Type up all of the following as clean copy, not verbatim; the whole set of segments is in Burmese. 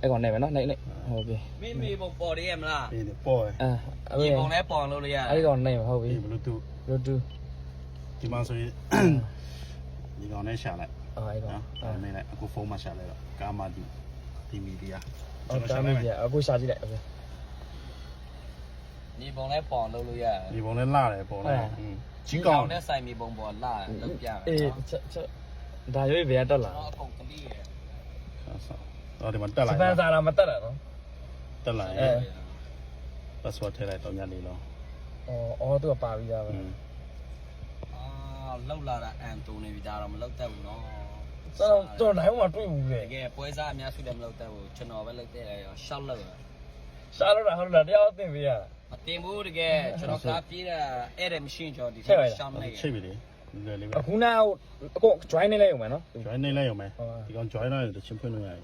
အဲ့ကောင်နဲ့ပဲနော်နိုင်လိုက်ဟုတ်ပြီ မိပုံပေါ်တယ်မလား ဒီပေါ်တယ် အဲ့ ဒီပုံလဲပေါ်လို့ရ အဲ့ကောင်နိုင်ဟုတ်ပြီ ဒီ Bluetooth Bluetooth ဒီမှာဆိုရင်ဒီကောင်နဲ့ရှာလိုက် အဲ့ကောင် နော်အဲ့လိုက်အခုဖုန်းမှာရှာလိုက်တော့ကားမှာဒီမီဒီယာ ဟုတ်ကဲ့မပြအခုရှာကြည့်လိုက်โอเค ဒီပုံလဲပေါ်လို့ရ ဒီပုံနဲ့လာတယ်ပုံနဲ့ကြီးကောင်း နဲ့ဆိုင်မိပုံပေါ်လာလောက်ပြမယ် အေးချက်ဒါရွေးဘယ်တက်လာ တော့အကုန်ကလေးရ တော့ဒီမှာတက် စ လိုက် ပန်ဆာလာမတက်လာနော် တက်လိုက် password ထည့်လိုက်တော့ညနေလော အော်သူကပါပြီးသားပဲ အာလောက်လာတာအန်တိုနေပြီဒါတော့မလောက်တတ်ဘူးနော် တော့နိုင်မှာတွေ့ဘူးပဲ တကယ်ပွဲစားအများစုလည်းမလောက်တတ်ဘူးကျွန်တော်ပဲလောက်တဲ့ရောရှောက်လောက် ရှာလို့တာဟုတ်လားတရားသိပေးရတာ မတင်ဘူးတကယ်ကျွန်တော်ကားပြေးတာအဲ့ဒါမရှင်းကျော်ဒီရှောက်နေ ချိတ်ပြီလေလွယ်လေးပဲ အခုနအကုန် join နေလိုက်ရုံပဲနော် join နေလိုက်ရုံပဲဒီကောင် join လိုက်တော့ချင်းဖွင့်လို့ရတယ်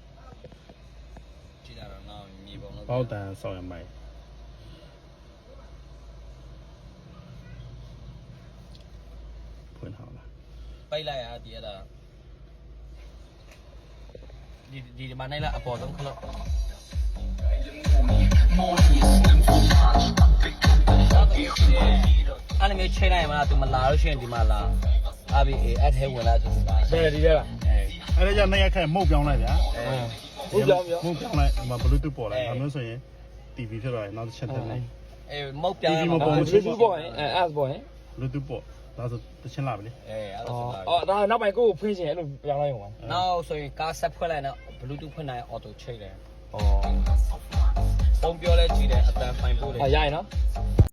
ကြည့်တာတော့နောက်မြေပုံလို့ ပေါက်တန်ဆောက်ရမိုက်ဖွင့်ထားလား ပိတ်လိုက်ရဒီအဲ့ဒါဒီမှာနိုင်လားအပေါ်ဆုံးခလောက်အဲ့လိုမျိုးချိန်လိုက်မှာသူမလာလို့ရှိရင်ဒီမှာလာအဘီအဲ့ထဲဝင်လာဆိုတာ ဘယ်ဒီလဲလား အဲ့ဒါကြနေရခက်မုတ်ပြောင်းလိုက်ဗျာ ဟုတ်ကြောင်ပြော မုတ်ပြောင်းလိုက်ဒီမှာ Bluetooth ပေါ်လိုက်ဒါမျိုးဆိုရင် TV ဖြစ်သွားရင်နောက်တစ်ချက်ထည့်လိုက် အေးမုတ်ပြောင်း Bluetooth ပေါ့ရင်အဲ့ပေါ့ရင် Bluetooth ပေါ်ဒါဆိုတစ်ချင်းလာပြီလေ အေးအဲ့လိုဆိုတာ အော်ဒါနောက်ပိုင်းကိုဖွင့်ရှင်အဲ့လိုပြောင်းလိုက်ရုံပါ နောက်ဆိုရင်ကားဆက်ဖွက်လိုက်တော့ Bluetooth ဖွင့်နိုင်အော်တိုချိန်တယ် အော် ပုံပြောလဲကြည့်တယ်အတန်ဖိုင်ပို့တယ် ရရင်နော်